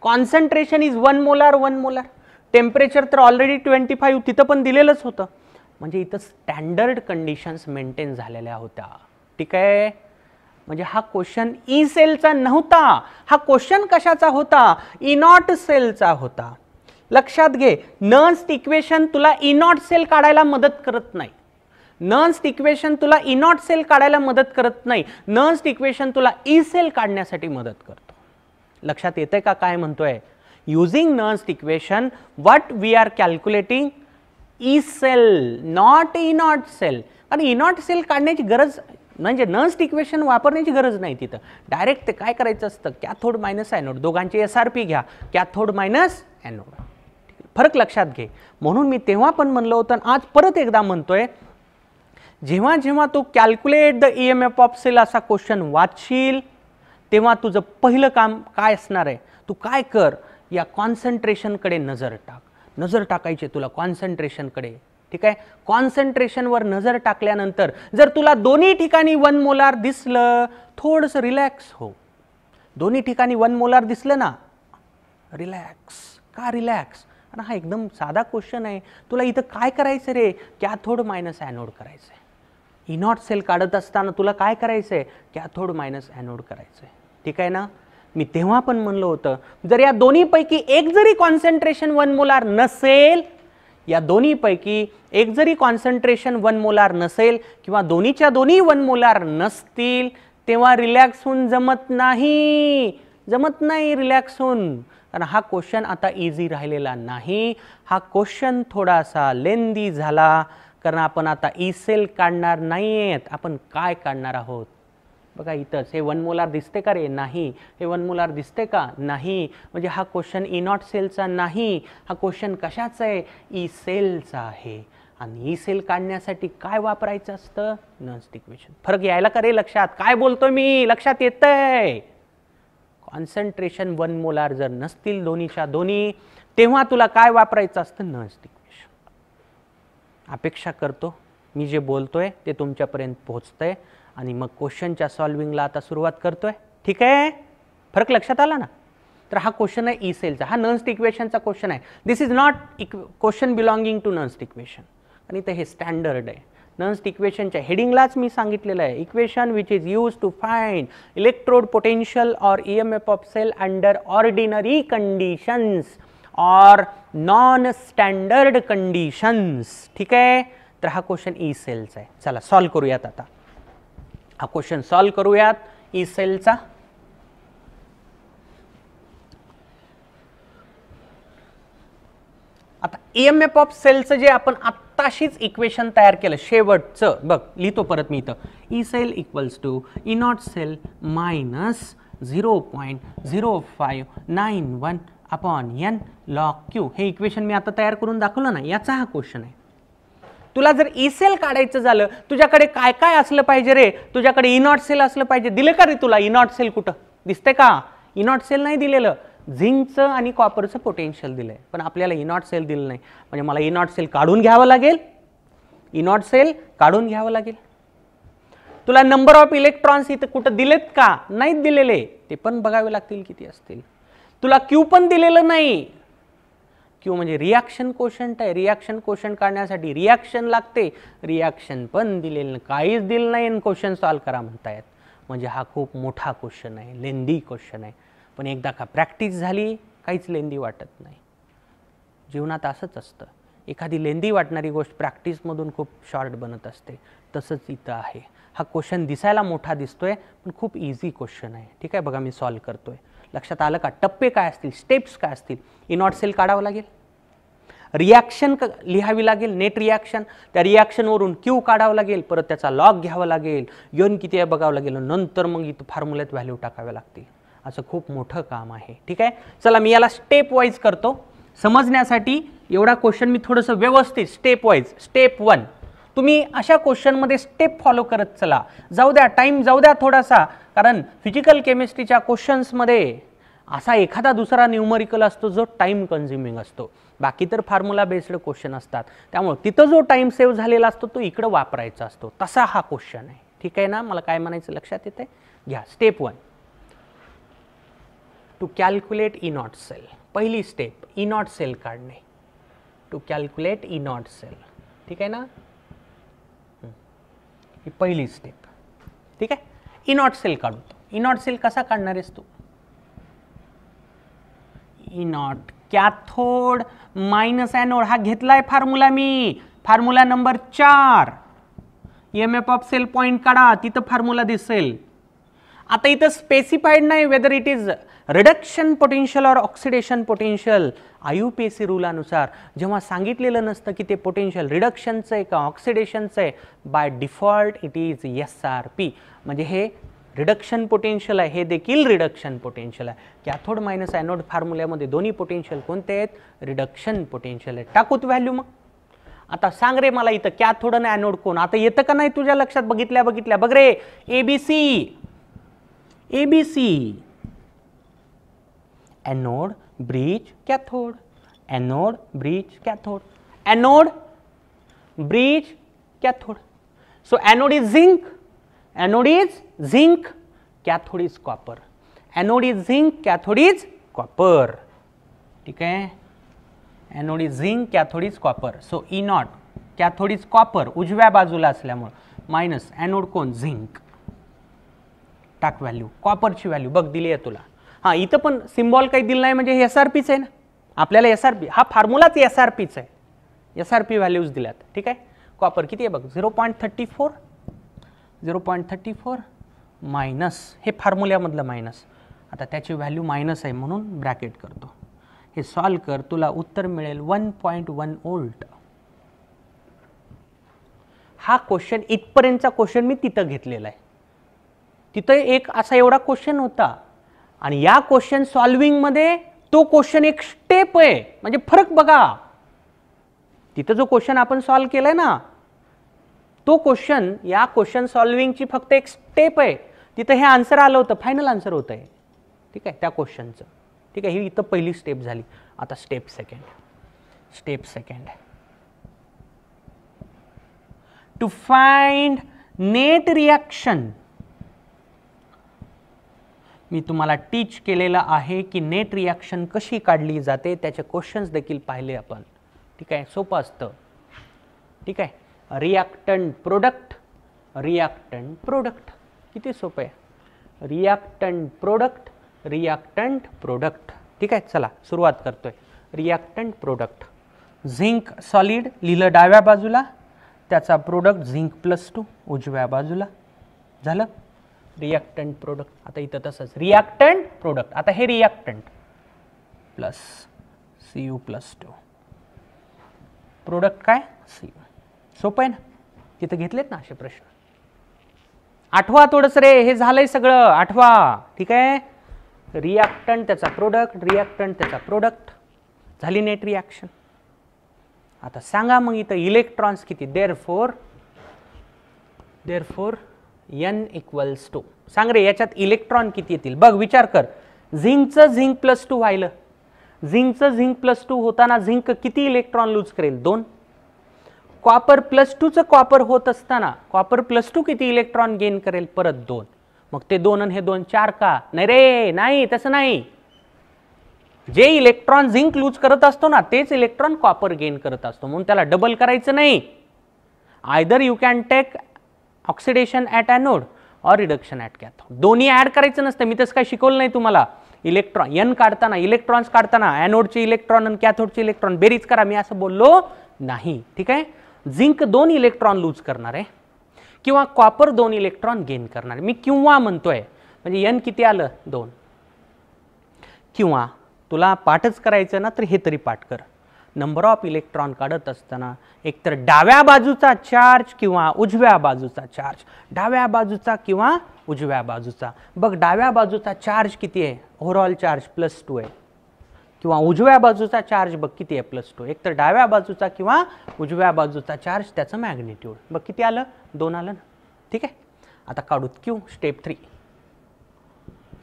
concentration is 1 molar, 1 molar. Temperature तर ऑलरेडी 25 तिथं पण दिलेलंच होतं, म्हणजे इथं स्टँडर्ड कंडिशन्स मेंटेन झालेल्या होत्या. ठीक आहे, म्हणजे हा क्वेश्चन ई सेलचा नव्हता, हा क्वेश्चन कशाचा होता, ई नॉट सेलचा होता. लक्षात घे, नर्स्ट इक्वेशन तुला ई नॉट सेल काढायला मदत करत नाही. नर्स्ट इक्वेशन तुला ई नॉट सेल काढायला मदत करत नाही, नर्स्ट इक्वेशन तुला ई सेल काढण्यासाठी मदत करतो. लक्षात येतंय का काय म्हणतोय. Using nernst equation, what we are calculating E cell, not E naught cell. कारण E naught cell काढण्याची गरज म्हणजे नर्स्ट इक्वेशन वापरण्याची गरज नाही तिथं. डायरेक्ट ते काय करायचं असतं, कॅथोड मायनस ॲनोड, दोघांची SRP घ्या, कॅथोड मायनस ॲनोड. फरक लक्षात घे. म्हणून मी तेव्हा पण म्हणलं होतं, आज परत एकदा म्हणतोय, जेव्हा जेव्हा तू calculate the EMF of cell असा क्वेश्चन वाचशील तेव्हा तुझं पहिलं काम काय असणार आहे, तू काय कर, या कॉन्सन्ट्रेशनकडे नजर टाक. नजर टाकायची तुला कॉन्सन्ट्रेशनकडे. ठीक आहे. कॉन्सन्ट्रेशनवर नजर टाकल्यानंतर जर तुला दोन्ही ठिकाणी 1 मोलार दिसलं, थोडंसं रिलॅक्स हो. दोन्ही ठिकाणी 1 मोलार दिसलं ना, रिलॅक्स. का रिलॅक्स? आणि हा एकदम साधा क्वेश्चन आहे. तुला इथं काय करायचं रे? कॅथोड मायनस ॲनोड करायचं आहे. इनॉट सेल काढत असताना तुला काय करायचं आहे? कॅथोड मायनस ॲनोड करायचं आहे. ठीक आहे ना. मी तेव्हा पण म्हणलं होतं, जर या दोन्हीपैकी एक जरी कॉन्सन्ट्रेशन 1 मोलार नसेल, या दोन्हीपैकी एक जरी कॉन्सन्ट्रेशन 1 मोलार नसेल किंवा दोन्हीच्या दोन्ही 1 मोलार नसतील, तेव्हा रिलॅक्स होऊन जमत नाही रिलॅक्स होऊन. कारण हा क्वेश्चन आता इझी राहिलेला नाही. हा क्वेश्चन थोडासा लेंदी झाला, कारण आपण आता ई सेल काढणार नाहीयेत. आपण काय काढणार आहोत? बघा इथंच हे 1 मोलार दिसते का रे? नाही. हे 1 मोलार दिसते का? नाही. म्हणजे हा क्वेश्चन ई नॉट सेलचा नाही. हा क्वेश्चन कशाचा आहे? ई सेलचा आहे. आणि ई सेल काढण्यासाठी काय वापरायचं असतं? नर्न्स इक्वेशन. फरक यायला का रे लक्षात? काय बोलतोय मी? लक्षात येतंय? कॉन्सन्ट्रेशन 1 मोलार जर नसतील दोन्हीच्या दोन्ही, तेव्हा तुला काय वापरायचं असतं? नर्न्स इक्वेशन. अपेक्षा करतो मी जे बोलतोय ते तुमच्यापर्यंत पोहोचतंय आणि मग क्वेश्चनच्या सॉल्विंगला आता सुरुवात करतोय. ठीक आहे. फरक लक्षात आला ना. तर हा क्वेश्चन आहे ई सेलचा. हा नर्न्स इक्वेशनचा क्वेश्चन आहे. This is not question belonging to Nernst equation. आणि ते हे स्टँडर्ड आहे. नर्न्स इक्वेशनच्या हेडिंगलाच मी सांगितलेलं आहे, equation which is use to find electrode potential और EMF of cell under ordinary conditions और नॉन स्टँडर्ड कंडिशन्स. ठीक आहे. तर हा क्वेश्चन ई सेलचा आहे. चला सॉल्व करूयात आता. हा क्वेश्चन सॉल्व करूयात ई सेलचा. आता ईएमएफ ऑफ सेलचं जे आपण आत्ताशीच इक्वेशन तयार केलं शेवटचं, बघ लिहितो परत मी इथं. E cell equals to E naught cell minus 0.0591 upon N log Q. हे इक्वेशन मी आता तयार करून दाखवलं ना, याचा हा क्वेश्चन आहे. तुला जर ई सेल काढायचं झालं, तुझ्याकडे काय काय असलं पाहिजे रे? तुझ्याकडे ई नॉट सेल असलं पाहिजे. दिलं का रे तुला ई नॉट सेल? कुठं दिसते का? ई नॉट सेल नाही दिलेलं. झिंकचं आणि कॉपरचं पोटेन्शियल दिलंय, पण आपल्याला ई नॉट सेल दिलं नाही. म्हणजे मला ई नॉट सेल काढून घ्यावं लागेल. ई नॉट सेल काढून घ्यावं लागेल. तुला नंबर ऑफ इलेक्ट्रॉन्स इथं कुठं दिलेत का? नाहीत दिलेले. ते पण बघावे लागतील किती असतील. तुला क्यू पण दिलेलं नाही. क्यू म्हणजे रिॲक्शन कोशंट आहे. रिॲक्शन कोशंट काढण्यासाठी रिॲक्शन लागते. रिॲक्शन पण दिलेलं नाही. काहीच दिलं नाही आणि क्वेश्चन सॉल्व करा म्हणतायत. म्हणजे हा खूप मोठा क्वेश्चन आहे, लेंदी क्वेश्चन आहे. पण एकदा का प्रॅक्टिस झाली, काहीच लेंदी वाटत नाही. जीवनात असंच असतं. एखादी लेंदी वाटणारी गोष्ट प्रॅक्टिसमधून खूप शॉर्ट बनत असते. तसंच इथं आहे. हा क्वेश्चन दिसायला मोठा दिसतोय, पण खूप इझी क्वेश्चन आहे. ठीक आहे. बघा मी सॉल्व करतोय. लक्षात आलं का? टप्पे काय असतील, स्टेप्स काय असतील? ई नॉट सेल काढावं लागेल. रिॲक्शन लिहावी लागेल, नेट रिॲक्शन. त्या रिॲक्शनवरून क्यू काढावं लागेल. परत त्याचा लॉग घ्यावा लागेल. यन किती आहे बघावं लागेल. नंतर मग इथं फॉर्म्युल्यात व्हॅल्यू टाकाव्या लागतील. असं खूप मोठं काम आहे. ठीक आहे. चला मी याला स्टेप वाईज करतो समजण्यासाठी. एवढा क्वेश्चन मी थोडंसं व्यवस्थित स्टेप वाईज. स्टेप 1 तुम्ही अशा क्वेश्चनमध्ये स्टेप फॉलो करत चला. जाऊ द्या, टाइम जाऊ द्या थोडासा, कारण फिजिकल केमिस्ट्रीच्या क्वेश्चन्समध्ये असा एखादा दुसरा न्यूमरिकल असतो जो टाइम कन्झ्युमिंग असतो. बाकी तर फॉर्म्युला बेस्ड क्वेश्चन असतात. त्यामुळे तिथं जो टाइम सेव्ह झालेला असतो तो इकडं वापरायचा असतो. तसा हा क्वेश्चन आहे. ठीक आहे ना? मला काय म्हणायचं लक्षात येते? घ्या. Step 1 to calculate E naught cell. पहिली स्टेप ई नॉट सेल काढणे. To calculate E naught cell. ठीक आहे ना? ही पहिली स्टेप. ठीक आहे. ई नॉट सेल काढू. ई नॉट सेल कसा काढणार आहेस तू? E naught cathode minus anode हा घेतलाय फॉर्म्युला मी. Formula number 4. EMF of cell point काढा, तिथं फॉर्म्युला दिसेल. आता इथं स्पेसिफाईड नाही whether it is reduction potential और ऑक्सिडेशन पोटेन्शियल. आयुपीएसी रूलानुसार जेव्हा सांगितलेलं नसतं की ते पोटेन्शियल रिडक्शनचं आहे का ऑक्सिडेशनचं आहे, by default it is SRP. म्हणजे हे रिडक्शन पोटेन्शियल आहे, हे देखील रिडक्शन पोटेन्शियल आहे. कॅथोड मायनस ॲनोड फॉर्म्युल्यामध्ये दोन्ही पोटेन्शियल कोणते आहेत? रिडक्शन पोटेन्शियल आहे. टाकूत व्हॅल्यू मग. आता सांग रे मला इथं कॅथोड आणि ॲनोड कोण? आता येतं का नाही तुझ्या लक्षात? बघितल्या बघ रे. ABC anode bridge cathode. Anode bridge cathode. Anode bridge cathode. So anode is zinc, anode is zinc, cathode is copper. Anode is zinc, cathode is copper. ठीक आहे, anode is zinc, cathode is copper. So E not, cathode is copper उजव्या बाजूला असल्यामुळे minus anode कोण zinc. टाक value, कॉपरची value बघ दिली आहे तुला. हां इथं पण सिम्बॉल काही दिलं नाही म्हणजे हे SRPच आहे ना, आपल्याला SRP हा फॉर्म्युलाच SRPच आहे. SRP व्हॅल्यूज दिल्यात. ठीक आहे, कॉपर किती आहे बघ 0.34, 0.34 मायनस हे फॉर्म्युल्यामधलं मायनस. आता त्याची व्हॅल्यू मायनस आहे म्हणून ब्रॅकेट करतो. हे सॉल्व कर, तुला उत्तर मिळेल 1.1 व्होल्ट. हा क्वेश्चन इथपर्यंतचा क्वेश्चन मी तिथं घेतलेला आहे. तिथं एक असा एवढा क्वेश्चन होता आणि या क्वेश्चन सॉल्विंग मध्ये तो क्वेश्चन एक स्टेप आहे. म्हणजे फरक बघा, तिथं जो क्वेश्चन आपण सॉल्व केलाय ना तो क्वेश्चन या क्वेश्चन सॉल्विंगची फक्त एक स्टेप आहे. तिथं हे आन्सर आलं होतं, फायनल आन्सर होतं आहे. ठीक आहे, त्या क्वेश्चनचं. ठीक आहे, ही इथं पहिली स्टेप झाली. आता step second. Step second, to find net reaction. मी तुम्हाला टीच केलेलं आहे की नेट रिएक्शन कशी काढली जाते, त्याचे क्वेश्चन्स देखील पाहिले आपण. ठीक आहे, सोपं असतं. ठीक आहे, रिएक्टंट प्रोडक्ट, रिएक्टंट प्रोडक्ट किती सोपं आहे. Reactant product, reactant product. ठीक आहे, चला सुरुवात करतोय. रिएक्टंट प्रोडक्ट, झिंक सॉलिड लिहिलं डाव्या बाजूला, त्याचा प्रोडक्ट झिंक +2 उजव्या बाजूला. झालं रिएक्टंट प्रोडक्ट. आता इथं तसंच रिएक्टंट प्रोडक्ट. आता हे रिएक्टंट प्लस Cu+2 प्रोडक्ट काय Cu. सोपं आहे ना, तिथं घेतलेत ना असे प्रश्न. आठवा थोडंसं रे, हे झालंय सगळं आठवा. ठीक आहे, रिएक्टंट त्याचा प्रोडक्ट, रिएक्टंट त्याचा प्रोडक्ट, झाली नेट रिएक्शन. आता सांगा मग इथं इलेक्ट्रॉन्स किती. देअरफॉर N = सांग रे, याच्यात इलेक्ट्रॉन किती येतील बघ, विचार कर. झिंकचं झिंक +2 व्हायलं, झिंकचं झिंक +2 होताना झिंक किती इलेक्ट्रॉन लूज करेल 2. कॉपर +2चं कॉपर होत असताना कॉपर +2 किती इलेक्ट्रॉन गेन करेल परत 2. मग ते 2 आणि हे 2 4 का. नाही रे, नाही तसं नाही. जे इलेक्ट्रॉन झिंक लूज करत असतो ना तेच इलेक्ट्रॉन कॉपर गेन करत असतो, म्हणून त्याला डबल करायचं नाही. Either you can take oxidation at anode और रिडक्शन ॲट कॅथोड. दोन्ही ॲड करायचं नसतं. मी तसं काय शिकवलं नाही तुम्हाला. इलेक्ट्रॉन N काढताना, इलेक्ट्रॉन्स काढताना ॲनोडचे इलेक्ट्रॉन आणि कॅथोडचे इलेक्ट्रॉन बेरीज करा, मी असं बोललो नाही. ठीक आहे, झिंक 2 इलेक्ट्रॉन लूज करणार आहे किंवा कॉपर 2 इलेक्ट्रॉन गेन करणार. मी किंवा म्हणतोय म्हणजे N किती आलं 2. किंवा तुला पाठच करायचं ना तर हे तरी पाठ कर. नंबर ऑफ इलेक्ट्रॉन काढत असताना एकतर डाव्या बाजूचा चार्ज किंवा उजव्या बाजूचा चार्ज, डाव्या बाजूचा किंवा उजव्या बाजूचा. बघ डाव्या बाजूचा चार्ज किती आहे, ओव्हरऑल चार्ज +2 आहे, किंवा उजव्या बाजूचा चार्ज बघ किती आहे +2. एकतर डाव्या बाजूचा किंवा उजव्या बाजूचा चार्ज, त्याचं मॅग्निट्यूड बघ किती आलं 2 आलं ना. ठीक आहे, आता काढूत Q. Step 3.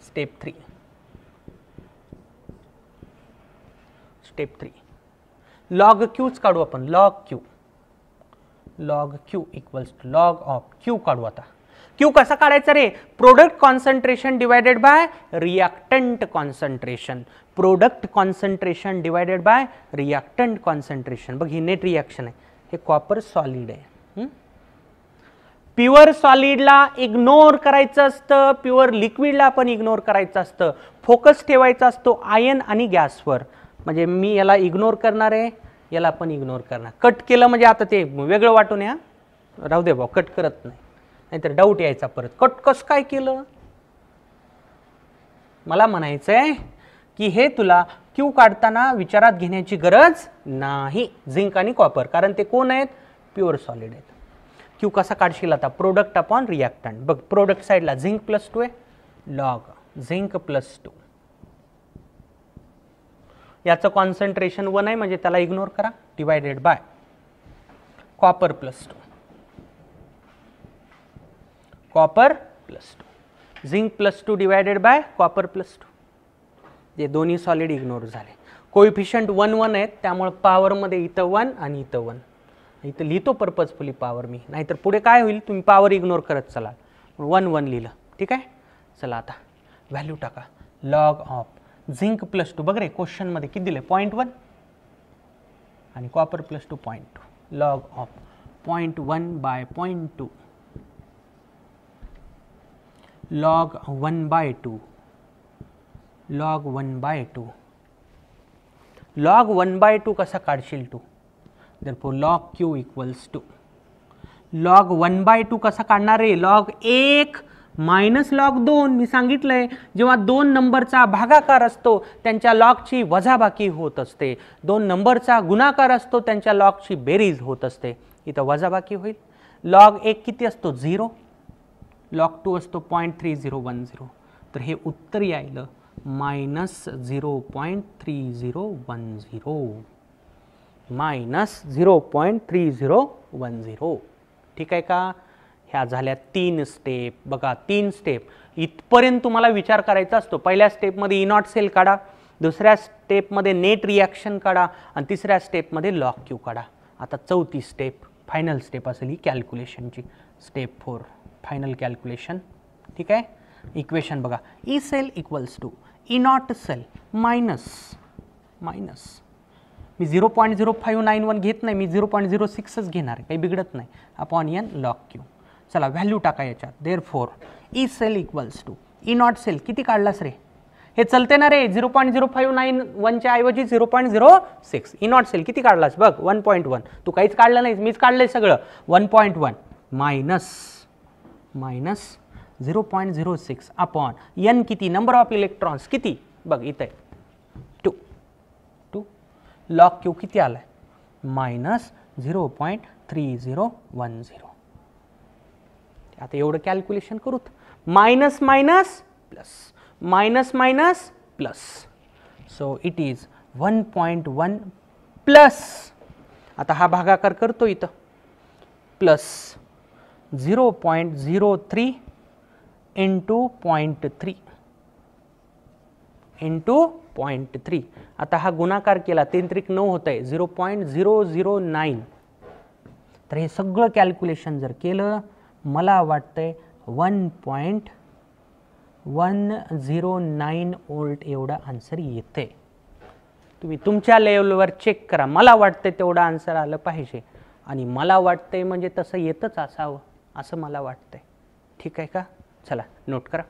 Step 3, step 3 log Qच काढू आपण. Log Q, log Q = log of Q काढू. आता Q कसा काढायचा रे. Product concentration divided by reactant concentration, product concentration divided by reactant concentration. बघ ही नेट रिएक्शन आहे. हे कॉपर सॉलिड आहे. प्युअर सॉलिडला इग्नोर करायचं असतं, प्युअर लिक्विडला पण इग्नोर करायचं असतं. फोकस ठेवायचा असतो आयन आणि गॅसवर. म्हणजे मी याला इग्नोर करणार आहे, याला पण इग्नोर करणार. कट केलं म्हणजे आता ते वेगळं वाटून या, राहू दे भाऊ, कट करत नाही, नाहीतर डाऊट यायचा परत. कट कसं काय केलं. मला म्हणायचंय की हे तुला Q काढताना विचारात घेण्याची गरज नाही. झिंक आणि कॉपर, कारण ते कोण आहेत, प्युअर सॉलिड आहेत. Q कसा काढशील आता, प्रोडक्ट अपॉन रिएक्टंट. बघ प्रोडक्ट साईडला झिंक +2 आहे, लॉग झिंक +2. याचं कॉन्सन्ट्रेशन 1 आहे म्हणजे त्याला इग्नोर करा, divided by copper +2, copper +2, zinc +2 divided by copper +2. जे दोन्ही सॉलिड इग्नोर झाले. कोएफिशियंट 1 1 आहेत त्यामुळे पॉवरमध्ये इथं 1 आणि इथं 1. इथं लिहितो पर्पजफुली पॉवर मी, नाहीतर पुढे काय होईल तुम्ही पॉवर इग्नोर करत चला. 1 1 लिहिलं. ठीक आहे. चला आता व्हॅल्यू टाका. लॉग ऑफ झिंक +2 बघ रे क्वेश्चनमध्ये किती दिले 0.1 आणि copper +2 0.2. Log of 0.1 by 0.2 log 1/2 log 1/2 log 1/2 कसा काढशील तू. therefore log q equals to log 1/2 कसा काढणार आहे. log 1 minus log 2. मी सांगितलंय जेव्हा दोन नंबरचा भागाकार असतो त्यांच्या लॉगची वजाबाकी होत असते, दोन नंबरचा गुणाकार असतो त्यांच्या लॉगची बेरीज होत असते. इथं वजाबाकी होईल. log 1 किती असतो 0, log 2 असतो 0.3010. तर हे उत्तर यायला -0.3010 -0.3010. ठीक आहे का. ह्या झाल्या 3 स्टेप. बघा 3 स्टेप इथपर्यंत तुम्हाला विचार करायचा असतो. पहिल्या स्टेपमध्ये E0 सेल काढा, दुसऱ्या स्टेपमध्ये नेट रिॲक्शन काढा आणि तिसऱ्या स्टेपमध्ये लॉग क्यू काढा. आता चौथी स्टेप फायनल स्टेप असेल ही कॅल्क्युलेशनची. Step 4 final calculation. ठीक आहे. इक्वेशन बघा. E cell equals to E0 cell minus मी 0.0591 घेत नाही, मी 0.06च घेणार आहे, काही बिघडत नाही, अपॉन एन लॉग क्यू. चला व्हॅल्यू टाका याच्यात. Therefore E cell equals to E0 cell किती काढलास रे. हे चलते ना रे. 0.0591 च्या ऐवजी 0.06. E0 सेल किती काढलास बघ 1.1. तू काहीच काढलं नाहीस, मीच काढलंय सगळं. 1.1 मायनस 0.06 अपॉन एन किती नंबर ऑफ इलेक्ट्रॉन्स किती बघ इथे 2. लॉग क्यू किती आलाय -0.3010. आता एवढं कॅल्क्युलेशन करूत. Minus minus plus minus minus plus. So it is 1.1 plus. आता हा भागाकार करतो इथं प्लस 0.03 इंटू 0.3 इंटू 0.3. आता हा गुणाकार केला 3 त्रिक 9 होत आहे 0.009. तर हे सगळं कॅल्क्युलेशन जर केलं मला वाटतंय 1.109 वोल्ट एवढा आन्सर येते. तुम्ही तुमच्या लेवलवर चेक करा. मला वाटतंय तेवढा आन्सर आलं पाहिजे आणि मला वाटतंय म्हणजे तसं येतच असावं असं मला वाटतंय. ठीक आहे का. चला नोट करा.